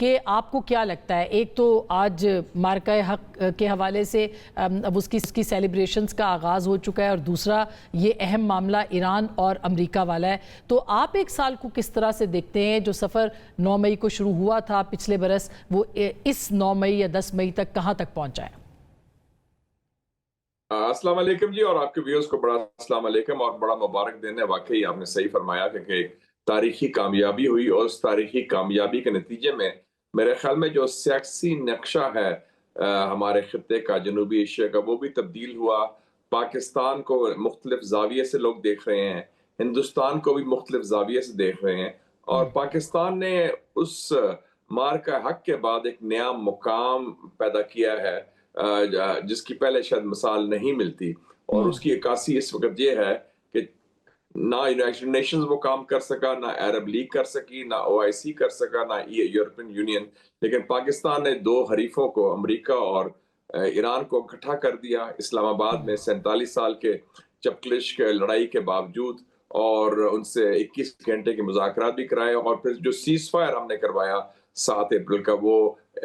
کہ آپ کو کیا لگتا ہے، ایک تو آج مارکہ حق کے حوالے سے اب اس کی سیلیبریشنز کا آغاز ہو چکا ہے، اور دوسرا یہ اہم معاملہ ایران اور امریکہ والا ہے، تو آپ ایک سال کو کس طرح سے دیکھتے ہیں؟ جو سفر 9 مئی کو شروع ہوا تھا پچھلے برس، وہ اس 9 مئی یا 10 مئی تک کہاں تک پہنچا ہے؟ السلام علیکم جی، اور آپ کے ویورز کو بڑا السلام علیکم اور بڑا مبارک دن ہے۔ واقعی آپ نے صحیح فرمایا کہ تاریخی کامیابی ہوئی، اور اس تاریخی کامیابی کے نتیجے میں میرے خیال میں جو سیاسی نقشہ ہے ہمارے خطے کا، جنوبی ایشیا کا، وہ بھی تبدیل ہوا۔ پاکستان کو مختلف زاویے سے لوگ دیکھ رہے ہیں، ہندوستان کو بھی مختلف زاویے سے دیکھ رہے ہیں، اور پاکستان نے اس مارکہ حق کے بعد ایک نیا مقام پیدا کیا ہے جس کی پہلے شاید مثال نہیں ملتی، اور اس کی عکاسی اس وقت یہ ہے کہ نہ یونائیٹڈ نیشنز وہ کام کر سکا، نہ عرب لیگ کر سکی، نہ OIC کر سکا، نہ یورپین یونین، لیکن پاکستان نے دو حریفوں کو، امریکہ اور ایران کو اکٹھا کر دیا اسلام آباد میں 47 سال کے چپکلش کے لڑائی کے باوجود، اور ان سے 21 گھنٹے کے مذاکرات بھی کرائے، اور پھر جو سیز فائر ہم نے کروایا 7 اپریل کا، وہ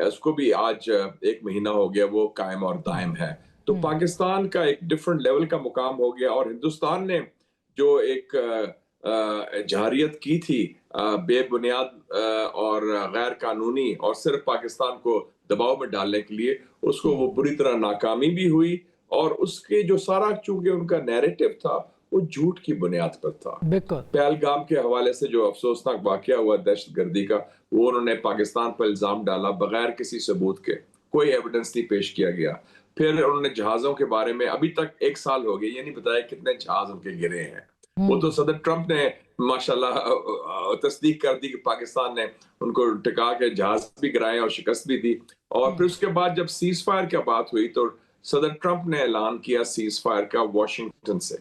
اس کو بھی آج 1 مہینہ ہو گیا، وہ قائم اور دائم ہے۔ تو پاکستان کا ایک ڈیفرنٹ لیول کا مقام ہو گیا، اور ہندوستان نے جو ایک جہریت کی تھی بے بنیاد اور غیر قانونی، اور صرف پاکستان کو دباؤ میں ڈالنے کے لیے، اس کو وہ بری طرح ناکامی بھی ہوئی، اور اس کے جو سارا چونکہ ان کا نیریٹو تھا وہ جھوٹ کی بنیاد پر تھا۔ پہلگام کے حوالے سے جو افسوسناک واقعہ ہوا دہشت گردی کا، وہ انہوں نے پاکستان پر الزام ڈالا بغیر کسی ثبوت کے، کوئی ایویڈنس نہیں پیش کیا گیا۔ پھر انہوں نے جہازوں کے بارے میں ابھی تک 1 سال ہو گئے، یہ نہیں بتایا کتنے جہاز ان کے گرے ہیں۔ وہ تو صدر ٹرمپ نے ماشاءاللہ تصدیق کر دی کہ پاکستان نے ان کو ٹکا کے جہاز بھی گرائے اور شکست بھی دی۔ اور پھر اس کے بعد جب سیز فائر کی بات ہوئی تو صدر ٹرمپ نے اعلان کیا سیز فائر کا واشنگٹن سے،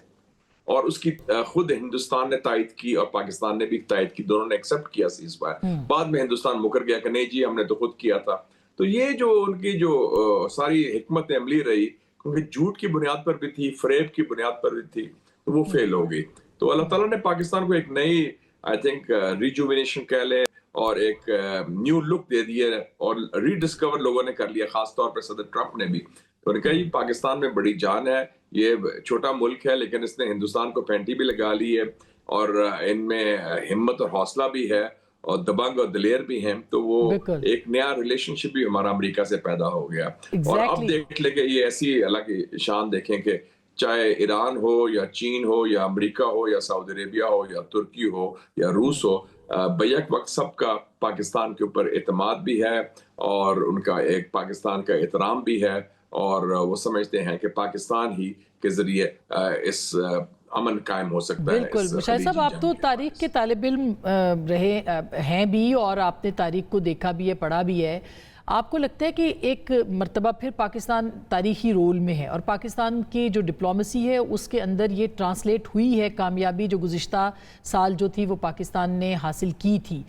اور اس کی خود ہندوستان نے تائید کی اور پاکستان نے بھی تائید کی، دونوں نے ایکسپٹ کیا سیز فائر۔ بعد میں ہندوستان مکر گیا کہ نہیں جی ہم نے تو خود کیا تھا۔ تو یہ جو ان کی جو ساری حکمت عملی رہی، کیونکہ جھوٹ کی بنیاد پر بھی تھی، فریب کی بنیاد پر بھی تھی، تو وہ فیل ہو گئی۔ تو اللہ تعالیٰ نے پاکستان کو ایک نئی آئی تھنک ریجوینیشن کہہ لیں، اور ایک نیو لک دے دی ہے، اور ری ڈسکور لوگوں نے کر لیا، خاص طور پر صدر ٹرمپ نے بھی۔ تو انہوں نے کہا یہ پاکستان میں بڑی جان ہے، یہ چھوٹا ملک ہے لیکن اس نے ہندوستان کو پینٹی بھی لگا لی ہے، اور ان میں ہمت اور حوصلہ بھی ہے، اور دبنگ اور دلیر بھی ہیں۔ تو وہ ایک نیا ریلیشن شپ بھی ہمارا امریکہ سے پیدا ہو گیا۔ اور اب دیکھ لیں کہ یہ ایسی اللہ کی شان دیکھیں کہ چاہے ایران ہو یا چین ہو یا امریکہ ہو یا سعودی عربیہ ہو یا ترکی ہو یا روس ہو، بیک وقت سب کا پاکستان کے اوپر اعتماد بھی ہے، اور ان کا ایک پاکستان کا احترام بھی ہے، اور وہ سمجھتے ہیں کہ پاکستان ہی کے ذریعے اس امن قائم ہو سکتا ہے۔ بالکل مشاہد صاحب، آپ تو تاریخ کے طالب علم رہے ہیں بھی، اور آپ نے تاریخ کو دیکھا بھی ہے، پڑھا بھی ہے۔ آپ کو لگتا ہے کہ ایک مرتبہ پھر پاکستان تاریخی رول میں ہے، اور پاکستان کی جو ڈپلومیسی ہے اس کے اندر یہ ٹرانسلیٹ ہوئی ہے کامیابی جو گزشتہ سال جو تھی وہ پاکستان نے حاصل کی تھی؟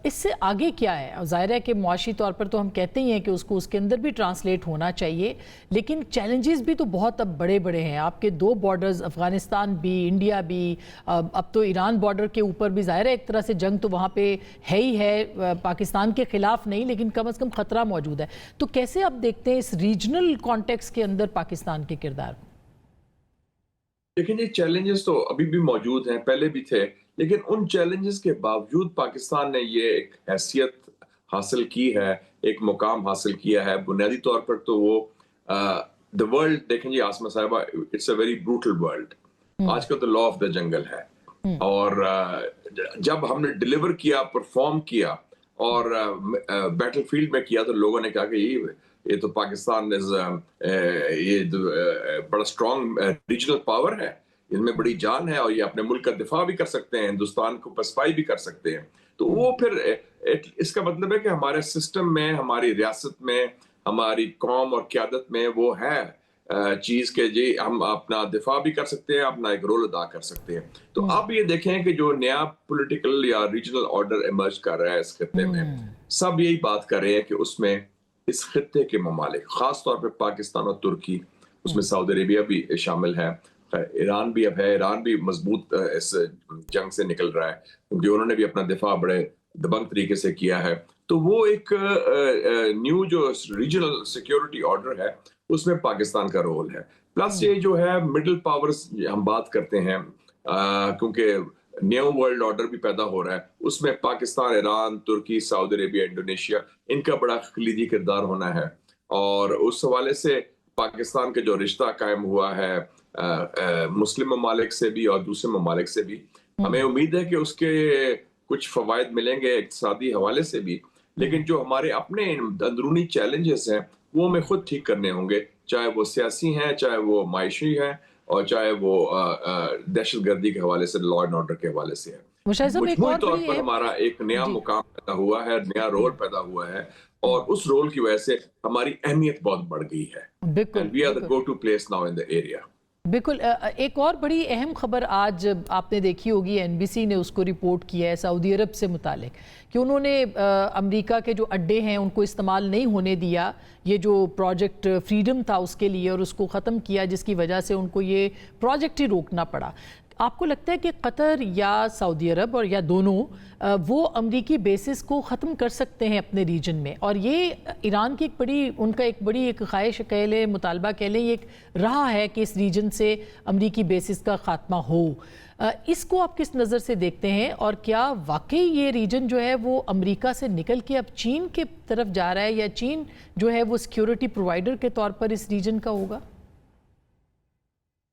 اس سے آگے کیا ہے؟ ظاہر ہے کہ معاشی طور پر تو ہم کہتے ہی ہیں کہ اس کو اس کے اندر بھی ٹرانسلیٹ ہونا چاہیے، لیکن چیلنجز بھی تو بہت اب بڑے بڑے ہیں۔ آپ کے 2 بارڈرز، افغانستان بھی، انڈیا بھی، اب تو ایران بارڈر کے اوپر بھی ظاہر ہے ایک طرح سے جنگ تو وہاں پہ ہے ہی ہے، پاکستان کے خلاف نہیں لیکن کم از کم خطرہ موجود ہے۔ تو کیسے آپ دیکھتے ہیں اس ریجنل کانٹیکس کے اندر پاکستان کے کردار کو؟ لیکن یہ چیلنجز تو ابھی بھی موجود ہیں، پہلے بھی تھے، لیکن ان چیلنجز کے باوجود پاکستان نے یہ ایک حیثیت حاصل کی ہے، ایک مقام حاصل کیا ہے۔ بنیادی طور پر تو وہ the world دیکھیں جی عاصمہ صاحبہ، it's a very brutal world۔ آج کا تو لا آف دا جنگل ہے، اور جب ہم نے ڈیلیور کیا، پرفارم کیا، اور بیٹل فیلڈ میں کیا، تو لوگوں نے کہا کہ یہ تو پاکستان یہ بڑا اسٹرانگ ریجنل پاور ہے، ان میں بڑی جان ہے، اور یہ اپنے ملک کا دفاع بھی کر سکتے ہیں، ہندوستان کو پسپائی بھی کر سکتے ہیں۔ تو وہ پھر اس کا مطلب ہے کہ ہمارے سسٹم میں، ہماری ریاست میں، ہماری قوم اور قیادت میں وہ ہے چیز کہ جی ہم اپنا دفاع بھی کر سکتے ہیں، اپنا ایک رول ادا کر سکتے ہیں۔ تو اب یہ دیکھیں کہ جو نیا پولیٹیکل یا ریجنل آرڈر ایمرج کر رہا ہے اس خطے میں، سب یہی بات کر رہے ہیں کہ اس میں اس خطے کے ممالک، خاص طور پہ پاکستان اور ترکی، اس میں سعودی عربیہ بھی شامل ہے، ایران بھی اب ہے، ایران بھی مضبوط اس جنگ سے نکل رہا ہے کیونکہ انہوں نے بھی اپنا دفاع بڑے دبنگ طریقے سے کیا ہے۔ تو وہ ایک نیو جو ریجنل سیکیورٹی آرڈر ہے اس میں پاکستان کا رول ہے. پلس یہ جو ہے مڈل پاورز ہم بات کرتے ہیں کیونکہ نیو ورلڈ آرڈر بھی پیدا ہو رہا ہے, اس میں پاکستان, ایران, ترکی, سعودی عربیہ, انڈونیشیا, ان کا بڑا کلیدی کردار ہونا ہے. اور اس حوالے سے پاکستان کا جو رشتہ قائم ہوا ہے مسلم ممالک سے بھی اور دوسرے ممالک سے بھی, ہمیں امید ہے کہ اس کے کچھ فوائد ملیں گے اقتصادی حوالے سے بھی, لیکن جو ہمارے اپنے اندرونی چیلنجز ہیں وہ ہمیں خود ٹھیک کرنے ہوں گے, چاہے وہ سیاسی ہیں, چاہے وہ معاشی ہیں, اور چاہے وہ دہشت گردی کے حوالے سے, لا اینڈ آرڈر کے حوالے سے ہے. مجموعی طور پر ہمارا ایک نیا مقام پیدا ہوا ہے, نیا رول پیدا ہوا ہے, اور اس رول کی وجہ سے ہماری اہمیت بہت بڑھ گئی ہے. And we are the go-to place now in the area. بالکل. ایک اور بڑی اہم خبر آج آپ نے دیکھی ہوگی, NBC نے اس کو رپورٹ کیا ہے سعودی عرب سے متعلق, کہ انہوں نے امریکہ کے جو اڈے ہیں ان کو استعمال نہیں ہونے دیا, یہ جو پروجیکٹ فریڈم تھا اس کے لیے, اور اس کو ختم کیا, جس کی وجہ سے ان کو یہ پروجیکٹ ہی روکنا پڑا. آپ کو لگتا ہے کہ قطر یا سعودی عرب اور یا دونوں وہ امریکی بیسز کو ختم کر سکتے ہیں اپنے ریجن میں, اور یہ ایران کی ایک بڑی, ان کا ایک بڑی ایک خواہش کہہ لیں, مطالبہ کہہ لیں, یہ ایک رہا ہے کہ اس ریجن سے امریکی بیسز کا خاتمہ ہو. اس کو آپ کس نظر سے دیکھتے ہیں, اور کیا واقعی یہ ریجن جو ہے وہ امریکہ سے نکل کے اب چین کے طرف جا رہا ہے, یا چین جو ہے وہ سیکیورٹی پرووائڈر کے طور پر اس ریجن کا ہوگا؟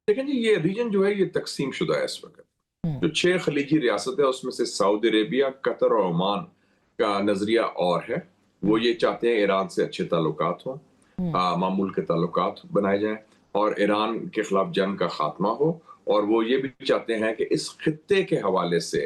دیکھیں جی, یہ ریجن جو ہے یہ تقسیم شدہ ہے اس وقت. جو 6 خلیجی ریاست ہے اس میں سے سعودی عربیہ, قطر اور عمان کا نظریہ اور ہے. وہ یہ چاہتے ہیں ایران سے اچھے تعلقات ہوں, معمول کے تعلقات بنائے جائیں, اور ایران کے خلاف جنگ کا خاتمہ ہو. اور وہ یہ بھی چاہتے ہیں کہ اس خطے کے حوالے سے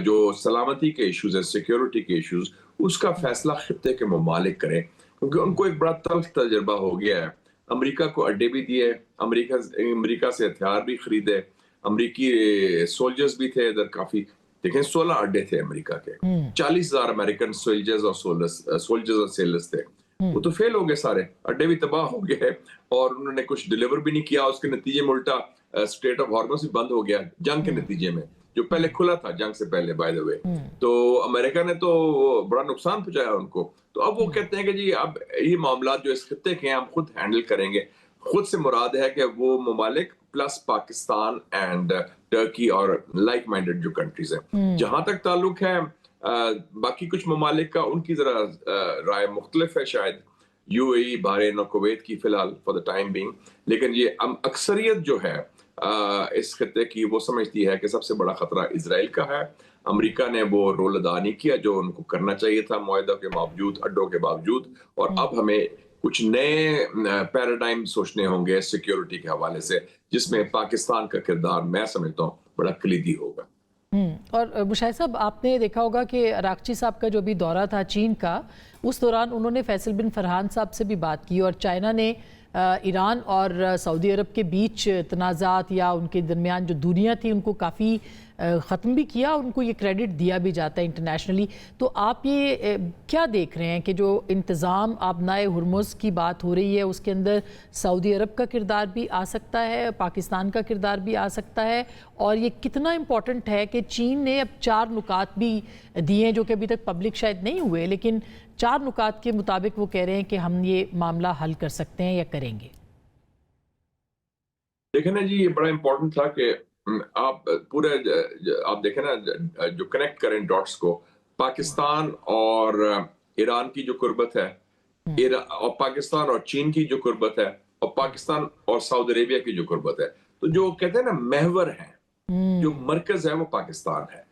جو سلامتی کے ایشوز ہیں, سیکیورٹی کے ایشوز, اس کا فیصلہ خطے کے ممالک کریں, کیونکہ ان کو ایک بڑا تلخ تجربہ ہو گیا ہے. امریکہ کو اڈے بھی دیے, امریکہ سے ہتھیار بھی خریدے, امریکی سولجرز بھی تھے ادھر کافی. دیکھیں 16 اڈے تھے امریکہ کے, 40,000 امریکن سولجرز اور سیلرز تھے. وہ تو فیل ہو گئے سارے, اڈے بھی تباہ ہو گئے, اور انہوں نے کچھ ڈیلیور بھی نہیں کیا. اس کے نتیجے میں الٹا اسٹریٹ آف ہارمز بھی بند ہو گیا جنگ کے نتیجے میں, جو پہلے کھلا تھا جنگ سے پہلے بائی دی وے. تو امریکہ نے تو بڑا نقصان پہنچایا ان کو. تو اب وہ کہتے ہیں کہ جی اب یہ معاملات جو اس خطے کے ہیں ہم خود ہینڈل کریں گے. خود سے مراد ہے کہ وہ ممالک پلس پاکستان اینڈ ٹرکی اور لائک مائنڈڈ جو کنٹریز ہیں. جہاں تک تعلق ہے باقی کچھ ممالک کا, ان کی ذرا رائے مختلف ہے شاید, UAE, بحرین اور کویت کی فی الحال فار دا ٹائم بینگ. لیکن یہ اکثریت جو ہے اس خطے کی وہ سمجھتی ہے کہ سب سے بڑا خطرہ اسرائیل کا ہے. امریکہ نے وہ رول ادا نہیں کیا جو ان کو کرنا چاہیے تھا معاہدوں کے باوجود, اڈوں کے باوجود. اور اب ہمیں کچھ نئے پیراڈائم سوچنے ہوں گے سیکیورٹی کے حوالے سے, جس میں پاکستان کا کردار میں سمجھتا ہوں بڑا کلیدی ہوگا. اور مشاہد صاحب, آپ نے دیکھا ہوگا کہ عراقچی صاحب کا جو بھی دورہ تھا چین کا, اس دوران انہوں نے فیصل بن فرحان صاحب سے بھی بات کی, اور چائنا نے ایران اور سعودی عرب کے بیچ تنازعات یا ان کے درمیان جو دوریاں تھیں ان کو کافی ختم بھی کیا, اور ان کو یہ کریڈٹ دیا بھی جاتا ہے انٹرنیشنلی. تو آپ یہ کیا دیکھ رہے ہیں کہ جو انتظام آبنائے ہرمز کی بات ہو رہی ہے اس کے اندر سعودی عرب کا کردار بھی آ سکتا ہے, پاکستان کا کردار بھی آ سکتا ہے, اور یہ کتنا امپورٹنٹ ہے کہ چین نے اب 4 نکات بھی دیے ہیں جو کہ ابھی تک پبلک شاید نہیں ہوئے, لیکن 4 نکات کے مطابق وہ کہہ رہے ہیں کہ ہم یہ معاملہ حل کر سکتے ہیں یا کریں گے. دیکھیں نا جی, یہ بڑا امپورٹنٹ تھا کہ آپ پورے آپ دیکھیں نا جو کنیکٹ کریں ڈاٹس کو, پاکستان اور ایران کی جو قربت ہے, اور پاکستان اور چین کی جو قربت ہے, اور پاکستان اور سعودی عربیہ کی جو قربت ہے, تو جو کہتے ہیں نا محور ہے, جو مرکز ہے وہ پاکستان ہے,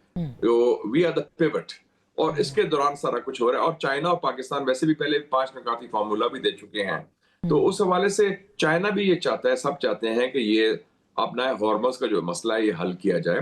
وی آر دا پیوٹ. اور اس کے دوران سارا کچھ ہو رہا ہے, اور چائنا اور پاکستان ویسے بھی پہلے 5 نکاتی فارمولا بھی دے چکے ہیں. تو اس حوالے سے چائنا بھی یہ چاہتا ہے, سب چاہتے ہیں کہ یہ اپنا ہارمز کا جو مسئلہ ہے یہ حل کیا جائے.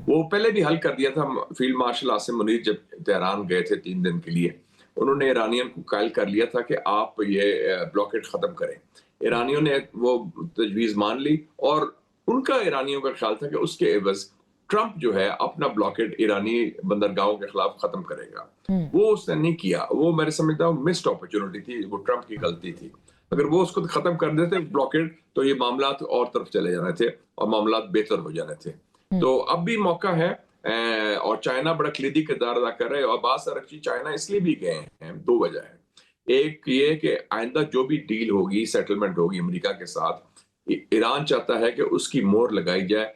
وہ پہلے بھی حل کر دیا تھا. فیلڈ مارشل عاصم منیر جب تہران گئے تھے 3 دن کے لیے, انہوں نے ایرانیوں کو قائل کر لیا تھا کہ آپ یہ بلاکیڈ ختم کریں. ایرانیوں نے وہ تجویز مان لی, اور ان کا ایرانیوں کا خیال تھا کہ اس کے عوض ٹرمپ جو ہے اپنا بلاکیڈ ایرانی بندرگاہوں کے خلاف ختم کرے گا. وہ اس نے نہیں کیا. وہ میں سمجھتا ہوں مسڈ اپرچونٹی تھی, وہ ٹرمپ کی غلطی تھی. اگر وہ اس کو ختم کر دیتے بلاکیڈ, تو یہ معاملات اور طرف چلے جانے تھے اور معاملات بہتر ہو جانے تھے. تو اب بھی موقع ہے اور چائنا بڑا کلیدی کردار ادا کر رہا ہے. اور عباس اراغچی چائنا اس لیے بھی گئے ہیں, دو وجہ ہے. ایک یہ کہ آئندہ جو بھی ڈیل ہوگی, سیٹلمنٹ ہوگی امریکہ کے ساتھ, ایران چاہتا ہے کہ اس کی مہر لگائی جائے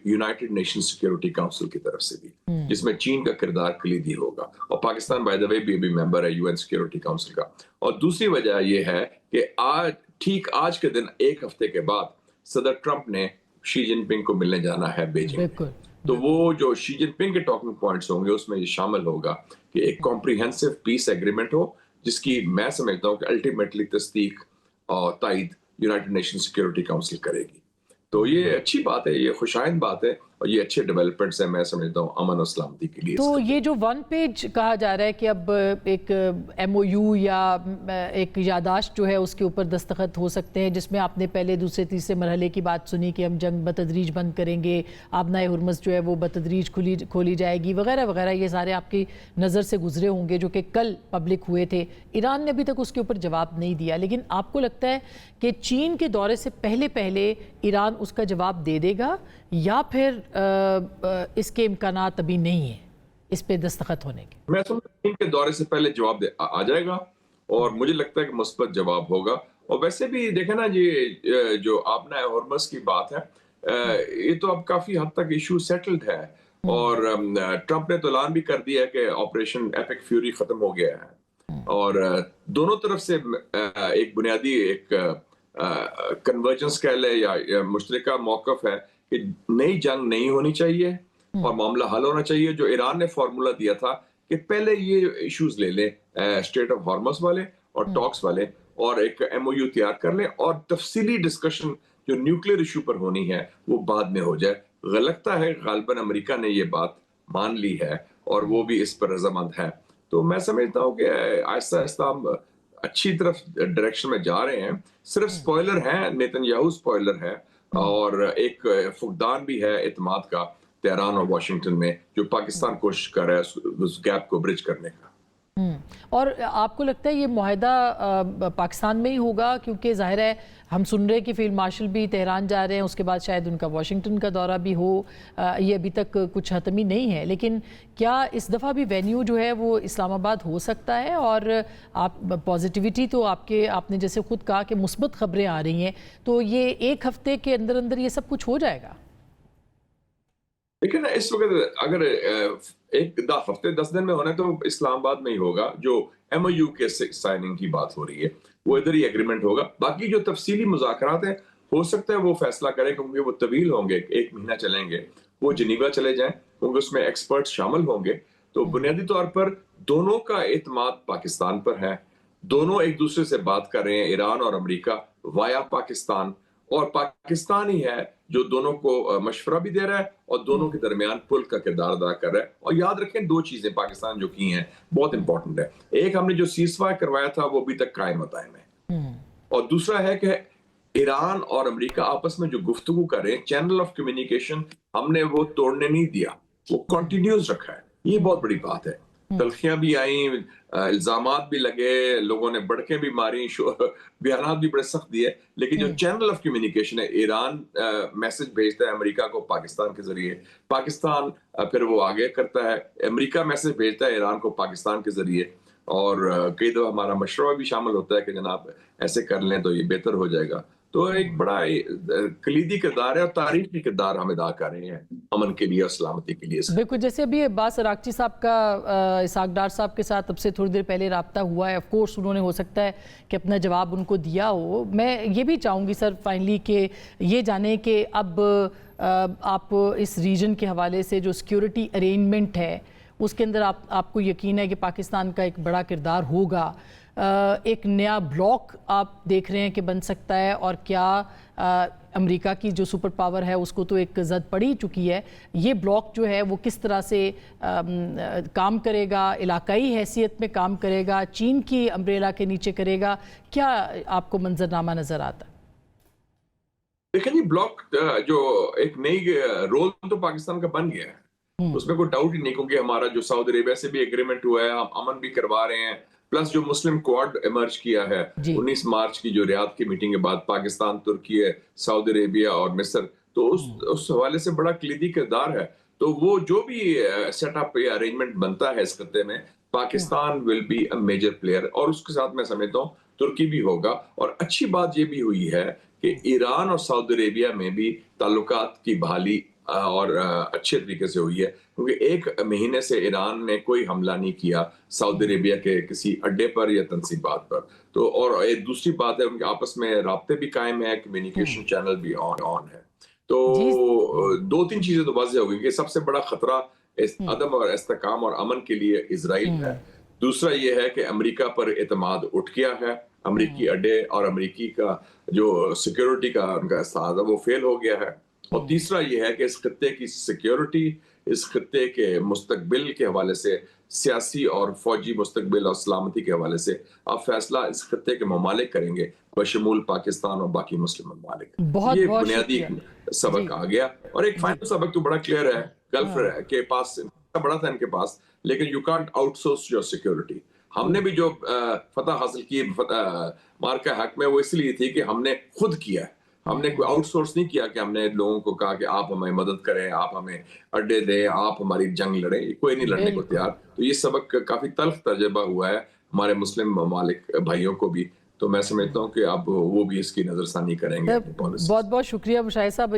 یونائٹڈ نیشن سیکیورٹی کاؤنسل کی طرف سے بھی, جس میں چین کا کردار کلیدی ہوگا, اور پاکستان بائی دا وے بھی ممبر ہے یو این سیکیورٹی کاؤنسل کا. اور دوسری وجہ یہ ہے کہ آج کے دن ایک ہفتے کے بعد صدر ٹرمپ نے شی جن پنگ کو ملنے جانا ہے بیجنگ میں. تو وہ جو شی جن پنگ کے ٹاکنگ پوائنٹس ہوں گے اس میں یہ شامل ہوگا کہ ایک کمپریہنسو پیس ایگریمنٹ ہو, جس کی میں سمجھتا ہوں کہ الٹیمیٹلی تصدیق اور تائید یونائٹڈ نیشن سیکیورٹی کاؤنسل کرے گی. تو یہ اچھی بات ہے, یہ خوشائند بات ہے, اور یہ اچھے ڈیولپمنٹس ہیں میں سمجھتا ہوں امن و سلامتی کے لیے. تو یہ جو ون پیج کہا جا رہا ہے کہ اب ایک ایم او یو یا ایک یادداشت جو ہے اس کے اوپر دستخط ہو سکتے ہیں, جس میں آپ نے پہلے دوسرے تیسرے مرحلے کی بات سنی کہ ہم جنگ بتدریج بند کریں گے, آبنائے ہرمز جو ہے وہ بتدریج کھولی جائے گی وغیرہ وغیرہ, یہ سارے آپ کی نظر سے گزرے ہوں گے جو کہ کل پبلک ہوئے تھے. ایران نے ابھی تک اس کے اوپر جواب نہیں دیا, لیکن آپ کو لگتا ہے کہ چین کے دورے سے پہلے ایران اس کا جواب دے دے گا, یا پھر اس کے امکانات ابھی نہیں ہیں اس پہ دستخط ہونے کے؟ میں سمجھتا ہوں کہ دورے سے پہلے جواب آ جائے گا, اور مجھے لگتا ہے کہ مثبت جواب ہوگا. اور ویسے بھی دیکھیں نا, یہ جو آبنائے ہرمز کی بات ہے, یہ تو اب کافی حد تک ایشو سیٹلڈ ہے, اور ٹرمپ نے تو اعلان بھی کر دیا ہے کہ آپریشن ایپک فیوری ختم ہو گیا ہے, اور دونوں طرف سے ایک بنیادی ایک کنورجنس کہہ لے یا مشترکہ موقف ہے کہ نئی جنگ نہیں ہونی چاہیے اور معاملہ حل ہونا چاہیے. جو ایران نے فارمولا دیا تھا کہ پہلے یہ ایشوز لے لیں اسٹریٹ آف ہارمز والے اور ٹاکس والے, اور ایک ایم او یو تیار کر لیں, اور تفصیلی ڈسکشن جو نیوکلیر ایشو پر ہونی ہے وہ بعد میں ہو جائے. لگتا ہے غالباً امریکہ نے یہ بات مان لی ہے اور وہ بھی اس پر رضامند ہے. تو میں سمجھتا ہوں کہ آہستہ آہستہ ہم اچھی طرف ڈائریکشن میں جا رہے ہیں. صرف سپوائلر ہیں, نیتن یاہو سپوائلر ہے, اور ایک فقدان بھی ہے اعتماد کا تہران اور واشنگٹن میں, جو پاکستان کوشش کر رہا ہے اس گیپ کو برج کرنے کا. اور آپ کو لگتا ہے یہ معاہدہ پاکستان میں ہی ہوگا؟ کیونکہ ظاہر ہے ہم سن رہے ہیں کہ فیلڈ مارشل بھی تہران جا رہے ہیں, اس کے بعد شاید ان کا واشنگٹن کا دورہ بھی ہو, یہ ابھی تک کچھ حتمی نہیں ہے, لیکن کیا اس دفعہ بھی وینیو جو ہے وہ اسلام آباد ہو سکتا ہے؟ اور آپ پازیٹیوٹی تو آپ نے جیسے خود کہا کہ مثبت خبریں آ رہی ہیں, تو یہ ایک ہفتے کے اندر اندر یہ سب کچھ ہو جائے گا؟ لیکن اس وقت اگر ایک ہفتے 10 دن میں ہونا ہے تو اسلام آباد میں ہی ہوگا. جو ایم او یو کے سائننگ کی بات ہو رہی ہے وہ ادھر ہی ایگریمنٹ ہوگا. باقی جو تفصیلی مذاکرات ہیں ہو سکتا ہے وہ فیصلہ کریں, کیونکہ وہ طویل ہوں گے, 1 مہینہ چلیں گے, وہ جنیوا چلے جائیں, کیونکہ اس میں ایکسپرٹس شامل ہوں گے. تو بنیادی طور پر دونوں کا اعتماد پاکستان پر ہے, دونوں ایک دوسرے سے بات کر رہے ہیں, ایران اور امریکہ وایا پاکستان, اور پاکستان ہی ہے جو دونوں کو مشورہ بھی دے رہا ہے اور دونوں کے درمیان پل کا کردار ادا کر رہا ہے. اور یاد رکھیں 2 چیزیں پاکستان جو کی ہیں بہت امپورٹنٹ ہے. ایک, ہم نے جو سیز فائر کروایا تھا وہ ابھی تک قائم دائم ہے, اور دوسرا ہے کہ ایران اور امریکہ آپس میں جو گفتگو کر رہے ہیں, چینل آف کمیونیکیشن ہم نے وہ توڑنے نہیں دیا, وہ کنٹینیوز رکھا ہے. یہ بہت بڑی بات ہے. تلخیاں بھی آئیں, الزامات بھی لگے, لوگوں نے بڑکیں بھی ماری, بیانات بھی بڑے سخت دیے, لیکن جو چینل آف کمیونیکیشن ہے, ایران میسج بھیجتا ہے امریکہ کو پاکستان کے ذریعے, پاکستان پھر وہ آگے کرتا ہے, امریکہ میسج بھیجتا ہے ایران کو پاکستان کے ذریعے, اور کئی دفعہ ہمارا مشورہ بھی شامل ہوتا ہے کہ جناب ایسے کر لیں تو یہ بہتر ہو جائے گا. تو ایک بڑا کلیدی کردار ہے اور تاریخی کردار ہم ادا کر رہے ہیں امن کے لیے اور سلامتی کے لیے. بالکل, جیسے ابھی عباس اراغچی صاحب کا اسحاق ڈار صاحب کے ساتھ اب سے تھوڑی دیر پہلے رابطہ ہوا ہے, آف کورس انہوں نے ہو سکتا ہے کہ اپنا جواب ان کو دیا ہو. میں یہ بھی چاہوں گی سر فائنلی کہ یہ جانیں کہ اب آپ اس ریجن کے حوالے سے جو سیکیورٹی ارینجمنٹ ہے اس کے اندر آپ کو یقین ہے کہ پاکستان کا ایک بڑا کردار ہوگا, ایک نیا بلاک آپ دیکھ رہے ہیں کہ بن سکتا ہے, اور کیا امریکہ کی جو سپر پاور ہے اس کو تو ایک زد پڑ ہی چکی ہے, یہ بلاک جو ہے وہ کس طرح سے کام کرے گا, علاقائی حیثیت میں کام کرے گا, چین کی امبریلا کے نیچے کرے گا, کیا آپ کو منظرنامہ نظر آتا ہے؟ دیکھیں جی, بلاک جو ایک نئی رول تو پاکستان کا بن گیا ہے, اس میں کوئی ڈاؤٹ ہی نہیں, کیونکہ ہمارا جو سعودی عربیہ سے بھی ایگریمنٹ ہوا ہے, ہم امن بھی کروا رہے ہیں, پلس جو مسلم کوارڈ ایمرج کیا ہے 19 مارچ کی جو ریاض کی میٹنگ کے بعد, پاکستان, ترکی, سعودی عربیہ اور مصر, تو اس حوالے سے بڑا کلیدی کردار ہے. تو وہ جو بھی سیٹ اپ یا ارینجمنٹ بنتا ہے اس خطے میں، Pakistan will be a major player, اور اس کے ساتھ میں سمجھتا ہوں ترکی بھی ہوگا۔ اور اچھی بات یہ بھی ہوئی ہے کہ ایران اور سعودی عربیہ میں بھی تعلقات کی بحالی اور اچھے طریقے سے ہوئی ہے، کیونکہ 1 مہینے سے ایران نے کوئی حملہ نہیں کیا سعودی عربیہ کے کسی اڈے پر یا تنصیبات پر۔ تو اور ایک دوسری بات ہے ان کے آپس میں رابطے بھی قائم ہے، کمیونیکیشن چینل بھی آن ہے۔ تو جی 2-3 چیزیں تو واضح ہو گئی کہ سب سے بڑا خطرہ عدم اور استحکام اور امن کے لیے اسرائیل ہے۔ دوسرا یہ ہے کہ امریکہ پر اعتماد اٹھ گیا ہے، امریکی اڈے اور امریکی کا جو سیکیورٹی کا ان کا استحاضہ وہ فیل ہو گیا ہے۔ اور تیسرا یہ ہے کہ اس خطے کی سیکیورٹی، اس خطے کے مستقبل کے حوالے سے، سیاسی اور فوجی مستقبل اور سلامتی کے حوالے سے اب فیصلہ اس خطے کے ممالک کریں گے، بشمول پاکستان اور باقی مسلم ممالک۔ بہت یہ بہت بنیادی شکریہ سبق آ گیا۔ اور ایک فائنل سبق تو بڑا کلیئر ہے، گلف کے پاس بڑا تھا ان کے پاس، لیکن you can't out source your security. ہم نے بھی جو فتح حاصل کی مارکا حق میں، وہ اس لیے تھی کہ ہم نے خود کیا ہے، ہم نے کوئی آؤٹ سورس نہیں کیا کہ ہم نے لوگوں کو کہا کہ آپ ہمیں مدد کریں، آپ ہمیں اڈے دیں، آپ ہماری جنگ لڑیں، کوئی نہیں لڑنے کو تیار۔ تو یہ سبق کافی تلخ تجربہ ہوا ہے ہمارے مسلم ممالک بھائیوں کو بھی، تو میں سمجھتا ہوں کہ اب وہ بھی اس کی نظر ثانی کریں گے اپنی پالیسی۔ بہت بہت شکریہ مشاہد صاحب۔